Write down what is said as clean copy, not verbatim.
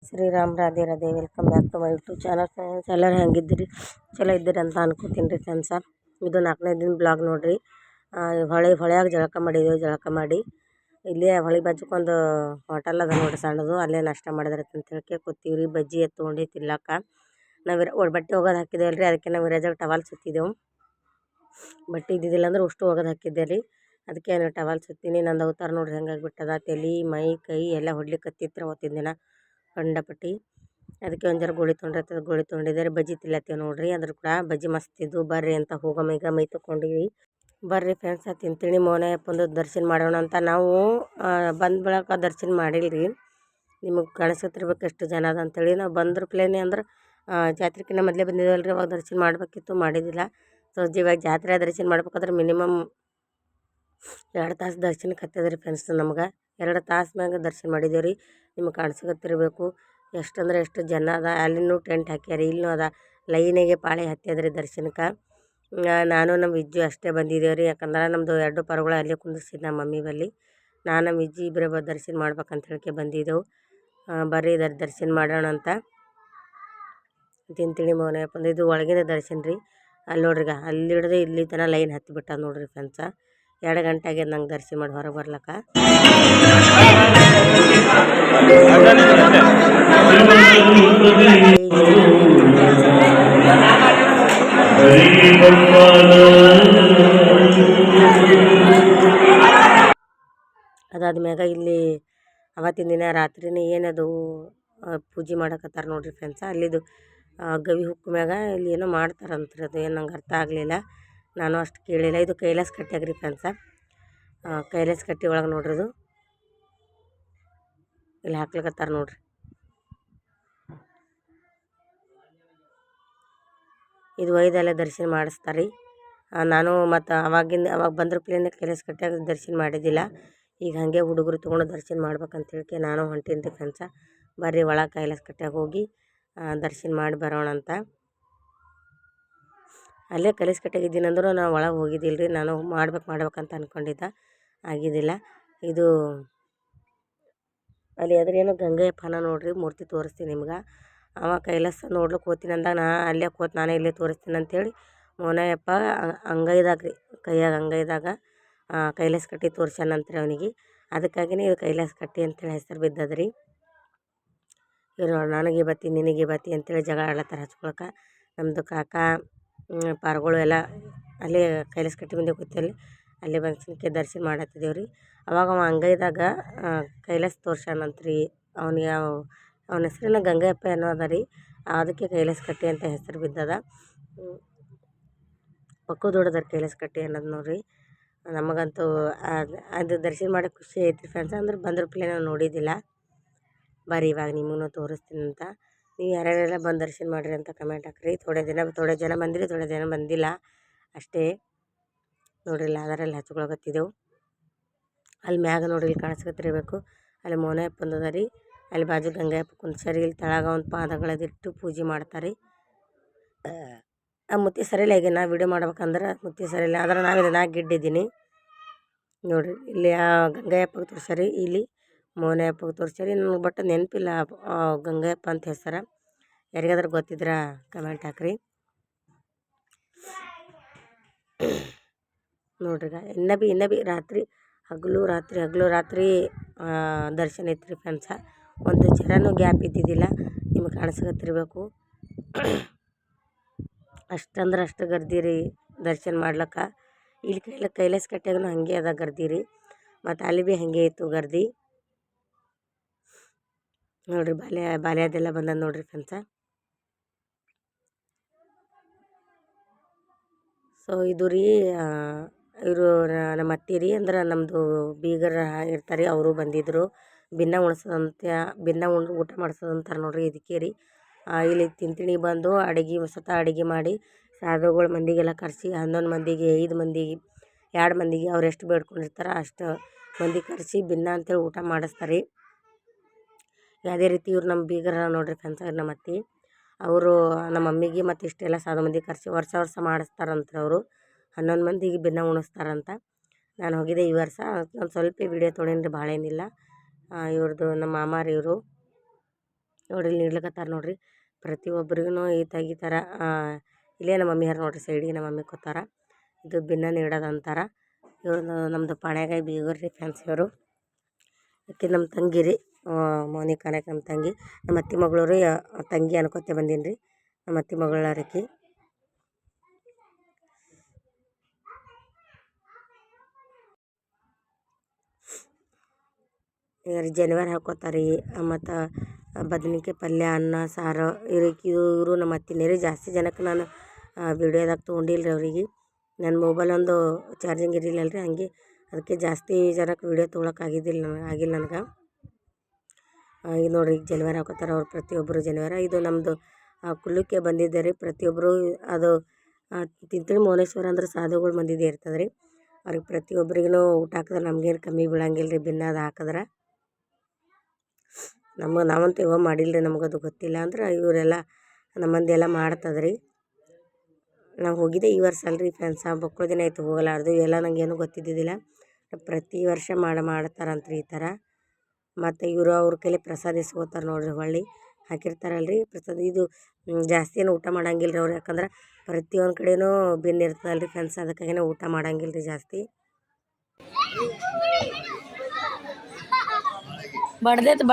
Shriram Radhe Radhe welcome back to my YouTube channel friends. ಎಲ್ಲರೂ ಹೆಂಗಿದ್ದೀರಿ? ಚಲೋ ಇದ್ದೀರಿ ಅಂತ ಅನ್ಕೋತೀನಿ ರೀ ಫ್ರೆಂಡ್ಸ. ಇದು 4ನೇ ದಿನ ಬ್ಲಾಗ್ ನೋಡಿರಿ. ಹೊಳೆಯಾಗ ಜಳಕ ಮಾಡಿದೆವು. ಜಳಕ ಮಾಡಿ ಇಲ್ಲೇ ಹೊಳೆ ಬಾಜುಕೊಂದು ಹೋಟೆಲ್ ಅದ ನೋಡಿರಿ ಸಣ್ಣದು, ಅಲ್ಲೇ ನಾಷ್ಟ ಮಾಡಿದ್ರೆ ಅಂತ ಹೇಳಕ್ಕೆ ಕೂತೀವ್ರಿ. ಬಜ್ಜಿ ಎತ್ಕೊಂಡು ತಿನ್ಲಾಕ ನಾವು ಬಟ್ಟೆ ಒಗೆದು ಹಾಕಿದ್ದೇವೆ ರೀ. ಅದಕ್ಕೆ ನಾವು ವಿರಾಜಾಗ ಟವಾಲ್ ಸುತ್ತಿದ್ದೆವು. ಬಟ್ಟೆ ಇದ್ದಿದ್ದಿಲ್ಲ ಅಂದ್ರೆ ಅಷ್ಟು ಒಗೆದು ಹಾಕಿದ್ದೆ ರೀ. ಅದಕ್ಕೆ ನಾನು ಟವಾಲ್ ಸುತ್ತೀನಿ. ನಂದು ಅವತಾರ ನೋಡ್ರಿ ಹೆಂಗಾಗಿಬಿಟ್ಟದ. ತಲೆ ಮೈ ಕೈ ಎಲ್ಲ ಹೊಡ್ಲಿಕ್ಕತ್ತಿತ್ರ ಅವತ್ತಿನ ದಿನ ಕಂಡಪಟ್ಟಿ. ಅದಕ್ಕೆ ಒಂದು ಜರ ಗೋಳಿ ತೊಗೊಂಡಿರ್ತದೆ, ಗೋಳಿ ತೊಗೊಂಡಿದ್ದಾರೆ. ಬಜ್ಜಿ ತಿಲ್ಲತ್ತೇವೆ ನೋಡ್ರಿ. ಅದ್ರ ಕೂಡ ಬಜ್ಜಿ ಮಸ್ತ್ ಇದ್ದು. ಬರ್ರಿ ಅಂತ ಹೋಗೋ ಈಗ ಮೈ ತೊಗೊಂಡಿವಿ. ಬರ್ರಿ ಫ್ರೆಂಡ್ಸ್ ತಿಂತೀನಿ ಮೋನೆಯಪ್ಪಂದು ದರ್ಶನ ಮಾಡೋಣ ಅಂತ. ನಾವು ಬಂದ ಬಳಕ ದರ್ಶನ ಮಾಡಿಲ್ರಿ. ನಿಮಗೆ ಕಾಣಿಸ್ತಿರ್ಬೇಕು ಎಷ್ಟು ಜನ ಅದ ಅಂತೇಳಿ. ನಾವು ಬಂದ್ರ ಪ್ಲೇನೆ ಅಂದ್ರೆ ಜಾತ್ರೆಕಿನ್ನ ಮೊದಲೇ ಬಂದಿದ್ದೇವಲ್ಲ ರೀ. ಅವಾಗ ದರ್ಶನ ಮಾಡಬೇಕಿತ್ತು, ಮಾಡಿದ್ದಿಲ್ಲ. ಸೊ ಇವಾಗ ಜಾತ್ರೆ ದರ್ಶನ ಮಾಡ್ಬೇಕಾದ್ರೆ ಮಿನಿಮಮ್ 2 ತಾಸು ದರ್ಶನಕ್ಕೆ ಹತ್ತದ್ರಿ ಫ್ರೆಂಡ್ಸ್. ನಮ್ಗೆ 2 ತಾಸು ಮ್ಯಾಗ ದರ್ಶನ ಮಾಡಿದ್ದೇವೆ ರೀ. ನಿಮಗೆ ಕಾಣಿಸ್ಕೊತಿರ್ಬೇಕು ಎಷ್ಟಂದ್ರೆ ಎಷ್ಟು ಜನ ಅದ. ಅಲ್ಲಿನೂ ಟೆಂಟ್ ಹಾಕ್ಯಾರಿ, ಇಲ್ಲೂ ಅದ. ಲೈನಿಗೆ ಪಾಳೆ ಹತ್ಯದ್ರಿ ದರ್ಶನಕ್ಕೆ. ನಾನು ನಮ್ಮ ವಿಜ್ಜು ಅಷ್ಟೇ ಬಂದಿದ್ದೇವೆ ರೀ. ಯಾಕಂದ್ರೆ ನಮ್ಮದು 2 ಪರಗಳು ಅಲ್ಲೇ ಕುಂದಿರ್ಸಿದ್ದು ನಮ್ಮ ಮಮ್ಮಿ ಬಲ್ಲಿ. ನಾನು ನಮ್ಮ ವಿಜ್ಜಿ ಇಬ್ಬರೇ ದರ್ಶನ ಮಾಡ್ಬೇಕಂತ ಹೇಳಕ್ಕೆ ಬಂದಿದ್ದೆವು. ಬರ್ರಿ ದರ್ಶನ ಮಾಡೋಣ ಅಂತ. ತಿಂತೀನಿ ಮೋನೆಯಪ್ಪಂದು ಇದು ಒಳಗಿನ ದರ್ಶನ ರೀ. ಅಲ್ಲಿ ನೋಡ್ರಿ, ಅಲ್ಲಿ ಹಿಡ್ದು ಇಲ್ಲಿ ತನಕ ಲೈನ್ ಹತ್ತಿಬಿಟ್ಟ ನೋಡ್ರಿ ಫ್ರೆಂಡ್ಸ. 2 ಗಂಟೆ ಆಗ್ಯದ ನಂಗೆ ದರ್ಶನ ಮಾಡಿ ಹೊರಗೆ ಬರ್ಲಕ್ಕ. ಅದಾದ್ಮ್ಯಾಗ ಇಲ್ಲಿ ಅವತ್ತಿನ ದಿನ ರಾತ್ರಿನೇ ಏನದು ಪೂಜೆ ಮಾಡಕತ್ತಾರ ನೋಡ್ರಿ ಫ್ರೆಂಡ್ಸ. ಅಲ್ಲಿದು ಗವಿ ಹುಕ್ಕು ಮ್ಯಾಗ ಇಲ್ಲಿ ಏನೋ ಮಾಡ್ತಾರಂತ್ರಿ. ಅದು ಏನು ನಂಗೆ ಅರ್ಥ ಆಗಲಿಲ್ಲ, ನಾನು ಅಷ್ಟು ಕೇಳಿಲ್ಲ. ಇದು ಕೈಲಾಸ ಕಟ್ಟಾಗ್ರಿ ಫ್ರೆಂಡ್ಸ. ಕೈಲಾಸ ಕಟ್ಟಿ ಒಳಗೆ ನೋಡ್ರಿ ಇದು ಇಲ್ಲಿ ಹಾಕ್ಲಿಕತ್ತಾರ ನೋಡ್ರಿ. ಇದು ಒಯ್ದೆಲ್ಲ ದರ್ಶನ ಮಾಡಿಸ್ತಾರೆ. ನಾನು ಮತ್ತು ಅವಾಗ ಬಂದ್ರ ಪ್ಲೇನೆ ಕೈಲಾಸ ಕಟ್ಟಾಗ ದರ್ಶನ ಮಾಡಿದ್ದಿಲ್ಲ. ಈಗ ಹಾಗೆ ಹುಡುಗರು ತೊಗೊಂಡು ದರ್ಶನ ಮಾಡ್ಬೇಕಂತ ಹೇಳಿ ನಾನು ಹೊಂಟೀನಿ ರೀ ಫ್ರೆಂಡ್ಸ. ಬರ್ರಿ ಒಳಗೆ ಕೈಲಾಸ ಕಟ್ಟಾಗ ಹೋಗಿ ದರ್ಶನ ಮಾಡಿ ಬರೋಣ ಅಂತ. ಅಲ್ಲೇ ಕೈಲಾಸ ಕಟ್ಟಾಗಿದ್ದೀನಿ ಅಂದರೂ ನಾವು ಒಳಗೆ ಹೋಗಿದ್ದಿಲ್ಲ ರೀ. ನಾನು ಮಾಡ್ಬೇಕಂತ ಅಂದ್ಕೊಂಡಿದ್ದೆ, ಆಗಿದ್ದಿಲ್ಲ. ಇದು ಅಲ್ಲಿ ಎದುರೇನೋ ಗಂಗಯ್ಯಪ್ಪನ ನೋಡ್ರಿ ಮೂರ್ತಿ ತೋರಿಸ್ತೀನಿ ನಿಮ್ಗೆ. ಅವ ಕೈಲಾಸ ನೋಡ್ಲಿಕ್ಕೆ ಹೋಗ್ತೀನಿ ಅಂದಾಗ ಅಲ್ಲೇ ಕೂತು ನಾನೇ ಇಲ್ಲೇ ತೋರಿಸ್ತೀನಿ ಅಂಥೇಳಿ ಮೋನೆಯಪ್ಪ ಅಂಗೈದಾಗ ರೀ, ಕೈಯಾಗ ಅಂಗೈದಾಗ ಕೈಲಾಸ ಕಟ್ಟಿ ತೋರ್ಸ್ಯಾನಂತ್ರಿ ಅವನಿಗೆ. ಅದಕ್ಕಾಗಿಯೇ ಇದು ಕೈಲಾಸ ಕಟ್ಟಿ ಅಂಥೇಳಿ ಹೆಸರು ಬಿದ್ದದ್ರಿ. ಇವ್ರು ನನಗೆ ಬತ್ತಿ ನಿನಗೆ ಬತ್ತಿ ಅಂಥೇಳಿ ಜಗಳ ಆಡ್ಲತ್ತಾರ ಹಚ್ಕೊಳಕ್ಕೆ. ನಮ್ಮದು ಕಾಕ ಪಾರ್ಗಳು ಎಲ್ಲ ಅಲ್ಲೇ ಕೈಲಾಸ ಕಟ್ಟಿ ಮುಂದೆ ಕೂತಲ್ಲಿ ಅಲ್ಲೇ ಬಂದು ದರ್ಶನ ಮಾಡತ್ತಿದ್ದೇವೆ ರೀ. ಅವಾಗ ಅವ ಅಂಗೈದಾಗ ಕೈಲಾಸ ತೋರ್ಸ್ಯಾನಂತ್ರಿ. ಅವನಿಗೆ ಅವನ ಹೆಸರಿನ ಗಂಗಯ್ಯಪ್ಪ ಏನೋ ಅದ ರೀ. ಅದಕ್ಕೆ ಕೈಲಾಸ ಕಟ್ಟಿ ಅಂತ ಹೆಸರು ಬಿದ್ದದ. ಪಕ್ಕು ದೊಡ್ಡದಾರ ಕೈಲಾಸ ಕಟ್ಟಿ ಅನ್ನೋದು ನೋಡ್ರಿ. ನಮಗಂತೂ ಅದು ದರ್ಶನ ಮಾಡೋಕ್ಕೆ ಖುಷಿ ಐತ್ರಿ ಫ್ರೆಂಡ್ಸ್. ಅಂದ್ರೆ ಬಂದ್ರ ಪ್ಲೇ ನಾವು ನೋಡಿದ್ದಿಲ್ಲ. ಬರ್ರಿ ಇವಾಗ ನಿಮಗೂ ತೋರಿಸ್ತೀನಿ ಅಂತ. ನೀವು ಯಾರ್ಯಾರೆಲ್ಲ ಬಂದು ದರ್ಶನ ಮಾಡಿರಿ ಅಂತ ಕಮೆಂಟ್ ಹಾಕ್ರಿ. ಥೋಡೆ ಜನ ಬಂದಿರಿ, ಥೋಡೆ ಜನ ಬಂದಿಲ್ಲ ಅಷ್ಟೇ. ನೋಡ್ರಿಲ್ಲ ಅದರಲ್ಲಿ ಹಚ್ಕೊಳಕತ್ತಿದ್ದೆವು. ಅಲ್ಲಿ ಮ್ಯಾಗ ನೋಡ್ರಿ, ಇಲ್ಲಿ ಕಾಣಿಸ್ಕೊತಿರ್ಬೇಕು. ಅಲ್ಲಿ ಮೋನೆಯಪ್ಪಂದು ಅದ ರೀ. ಅಲ್ಲಿ ಬಾಜು ಗಂಗಯ್ಯಪ್ಪ ಕುಂದ್ಸರಿ. ಇಲ್ಲಿ ತಳಗ ಒಂದು ಪಾದಗಳದಿಟ್ಟು ಪೂಜೆ ಮಾಡ್ತಾರೆ. ಆ ಮುತ್ತಿ ಸರಿಯಿಲ್ಲ. ಈಗ ನಾ ವಿಡಿಯೋ ಮಾಡ್ಬೇಕಂದ್ರೆ ಮುತ್ತಿ ಸರಿಯಿಲ್ಲ. ಆದ್ರೆ ನಾವಿಲ್ಲಿ ಗಿಡ್ಡಿದ್ದೀನಿ ನೋಡ್ರಿ. ಇಲ್ಲಿ ಆ ಗಂಗಯ್ಯಪ್ಪಗೆ ತೋರ್ಸರಿ, ಇಲ್ಲಿ ಮೋನೆಯಪ್ಪಗೆ ತೋರ್ಸರಿ. ನನಗೆ ಬಟ್ ನೆನಪಿಲ್ಲ ಗಂಗಯ್ಯಪ್ಪ ಅಂತ ಹೆಸರು. ಯಾರಿಗಾದ್ರೂ ಗೊತ್ತಿದ್ರೆ ಕಮೆಂಟ್ ಹಾಕ್ರಿ. ನೋಡ್ರಿ ಇನ್ನ ಬಿ ರಾತ್ರಿ ಹಗಲು ರಾತ್ರಿ ದರ್ಶನ ಐತ್ರಿ ಫ್ರೆಂಡ್ಸ. ಒಂದು ಜರನೂ ಗ್ಯಾಪ್ ಇದ್ದಿದ್ದಿಲ್ಲ. ನಿಮಗೆ ಕಾಣಿಸ್ಕೊತಿರ್ಬೇಕು. ಅಷ್ಟಂದ್ರೆ ಅಷ್ಟು ಗರ್ದಿ ರೀ ದರ್ಶನ ಮಾಡ್ಲಿಕ್ಕೆ. ಇಲ್ಲಿ ಕೈಲಾಸ ಕಟ್ಟಾಗೂ ಹಾಗೆ ಅದ ಗರ್ದಿ ರೀ. ಮತ್ತು ಅಲ್ಲಿ ಭೀ ಹಾಗೆ ಇತ್ತು ಗರ್ದಿ ನೋಡ್ರಿ. ಬಾಲ್ಯದೆಲ್ಲ ಬಂದದ ನೋಡ್ರಿ ಫ್ರೆಂಡ್ಸ. ಸೊ ಇದು ರೀ ಇವರು ನಮ್ಮ ಅತ್ತಿ ರೀ. ಅಂದ್ರೆ ನಮ್ಮದು ಬೀಗರ ಇರ್ತಾರೆ, ಅವರು ಬಂದಿದ್ದರು. ಭಿನ್ನ ಉಣ್ಸೋದಂತ ಊಟ ಮಾಡಿಸೋದಂತಾರೆ ನೋಡ್ರಿ. ಇದಕ್ಕೆ ರೀ ಇಲ್ಲಿ ತಿಂತೀನಿ ಬಂದು ಅಡುಗೆ ಮಾಡಿ ಸಾಧುಗಳು ಮಂದಿಗೆಲ್ಲ ಕರೆಸಿ 11 ಮಂದಿಗೆ 5 ಮಂದಿಗೆ 2 ಮಂದಿಗೆ ಅವ್ರು ಎಷ್ಟು ಬೇಡ್ಕೊಂಡಿರ್ತಾರೆ ಅಷ್ಟು ಮಂದಿ ಕರೆಸಿ ಭಿನ್ನ ಅಂತೇಳಿ ಊಟ ಮಾಡಿಸ್ತಾರೆ. ಯಾವುದೇ ರೀತಿ ಇವ್ರು ನಮ್ಮ ಬೀಗರ ನೋಡ್ರಿ ಫ್ರೆಂಡ್ಸ್. ನಮ್ಮ ಅತ್ತಿ ಅವರು ನಮ್ಮ ಮಮ್ಮಿಗೆ ಮತ್ತು ಇಷ್ಟೆಲ್ಲ ಸಾಧು ಮಂದಿ ಕರೆಸಿ ವರ್ಷ ಮಾಡಿಸ್ತಾರಂತ್ರಿ. ಅವರು 11 ಮಂದಿಗೆ ಭಿನ್ನ ಉಣಿಸ್ತಾರಂತ. ನಾನು ಹೋಗಿದ್ದೆ ಈ ವರ್ಷ. ಒಂದು ಸ್ವಲ್ಪ ವಿಡಿಯೋ ತೊಗೊಂಡ್ರಿ, ಭಾಳ ಏನಿಲ್ಲ. ಇವ್ರದ್ದು ನಮ್ಮ ಮಾಮಾರಿ ಇವರು ನೋಡ್ರಿ ಇಲ್ಲಿ ನೀಡ್ಲಿಕತ್ತಾರ ನೋಡ್ರಿ ಪ್ರತಿಯೊಬ್ಬರಿಗೂ ಈ ಥರ ಇಲ್ಲೇ ನಮ್ಮ ಮಮ್ಮಿ ಯಾರು ನೋಡ್ರಿ ಸೈಡಿಗೆ ನಮ್ಮ ಮಮ್ಮಿ ಕೂತಾರ. ಇದು ಭಿನ್ನ ನೀಡೋದು ಅಂತಾರೆ. ಇವರು ನಮ್ಮದು ಪಾಣ್ಯಾಗಾಯಿ ಬೀಗರ್ರಿ ಫ್ಯಾನ್ಸಿ ಅವರು. ಆಕೆ ನಮ್ಮ ತಂಗಿ ರೀ, ಮೋನಿಕಾನಕ್ಕೆ ನಮ್ಮ ತಂಗಿ. ನಮ್ಮ ಅತ್ತೆ ಮಗಳು ರೀ, ತಂಗಿ ಅನ್ಕೋತೆ ಬಂದೀನಿ ರೀ. ನಮ್ಮ ಅತ್ತೆ ಮಗಳಾರಕಿ. ಜನಿವಾರ ಹಾಕೋತಾರೆ ರೀ. ಮತ್ತು ಬದ್ನಿಕಾಯಿ ಪಲ್ಯ, ಅನ್ನ, ಸಾರು ಇವರು ನಮ್ಮ ಅತ್ತಿನೇ ರೀ. ಜಾಸ್ತಿ ಜನಕ್ಕೆ ನಾನು ವೀಡಿಯೋದಾಗ ತೊಗೊಂಡಿಲ್ಲ ರೀ ಅವರಿಗೆ. ನನ್ನ ಮೊಬೈಲ್ ಒಂದು ಚಾರ್ಜಿಂಗ್ ಇರಲಿಲ್ಲ ರೀ, ಹಂಗೆ ಅದಕ್ಕೆ ಜಾಸ್ತಿ ಜನಕ್ಕೆ ವೀಡಿಯೋ ತೊಗೊಳಕ್ಕಾಗಿದ್ದಿಲ್ಲ ಆಗಿಲ್ಲ ನನಗೆ. ಇದು ನೋಡಿರಿ ಈಗ ಜನಿವಾರ ಹಾಕೋತಾರೆ ಅವ್ರು ಪ್ರತಿಯೊಬ್ಬರು ಜನಿವಾರ. ಇದು ನಮ್ಮದು ಕುಲ್ಲಕ್ಕೆ ಬಂದಿದ್ದೆ ರೀ ಪ್ರತಿಯೊಬ್ಬರು. ಅದು ತಿಂತಳಿ ಮೌನೇಶ್ವರ ಅಂದ್ರೆ ಸಾಧುಗಳು ಮಂದಿದೆ ಇರ್ತದೆ ರೀ. ಅವ್ರಿಗೆ ಪ್ರತಿಯೊಬ್ಬರಿಗೂ ಊಟ ಹಾಕಿದ್ರೆ ನಮಗೇನು ಕಮ್ಮಿ ಬೀಳಂಗಿಲ್ಲ ರೀ. ಭಿನ್ನ ಅದು ಹಾಕಿದ್ರೆ ನಾವಂತೂ ಯಾವ ಮಾಡಿಲ್ಲ ರೀ, ನಮಗದು ಗೊತ್ತಿಲ್ಲ. ಅಂದ್ರೆ ಇವರೆಲ್ಲ ನಮ್ಮ ಮಂದಿ ಎಲ್ಲ ಮಾಡ್ತದೆ ರೀ. ನಾವು ಹೋಗಿದ್ದೆ ಈ ವರ್ಷ ಅಲ್ರಿ ಫ್ರೆಂಡ್ಸ್, ಮಕ್ಕಳ ದಿನ ಆಯಿತು ಹೋಗಲಾರ್ದು. ಇವೆಲ್ಲ ನನಗೇನು ಗೊತ್ತಿದ್ದಿದ್ದಿಲ್ಲ. ಪ್ರತಿ ವರ್ಷ ಮಾಡ್ತಾರಂತ್ರಿ ಈ ಥರ. ಮತ್ತು ಇವರು ಅವ್ರ ಕೈಲಿ ಪ್ರಸಾದ ಇಸ್ಕೋತಾರೆ ನೋಡ್ರಿ. ಹೊಳ್ಳಿ ಹಾಕಿರ್ತಾರಲ್ರಿ ಪ್ರಸಾದ. ಇದು ಜಾಸ್ತಿ ಏನು ಊಟ ಮಾಡಂಗಿಲ್ಲ ರೀ ಅವ್ರು, ಯಾಕಂದ್ರೆ ಪ್ರತಿಯೊಂದು ಕಡೆಯೂ ಭಿನ್ನ ಇರ್ತದಲ್ರಿ ಫ್ರೆಂಡ್ಸ್, ಅದಕ್ಕಾಗಿನೇ ಊಟ ಮಾಡಂಗಿಲ್ಲ ರೀ ಜಾಸ್ತಿ. ಬಡ್ದೇತು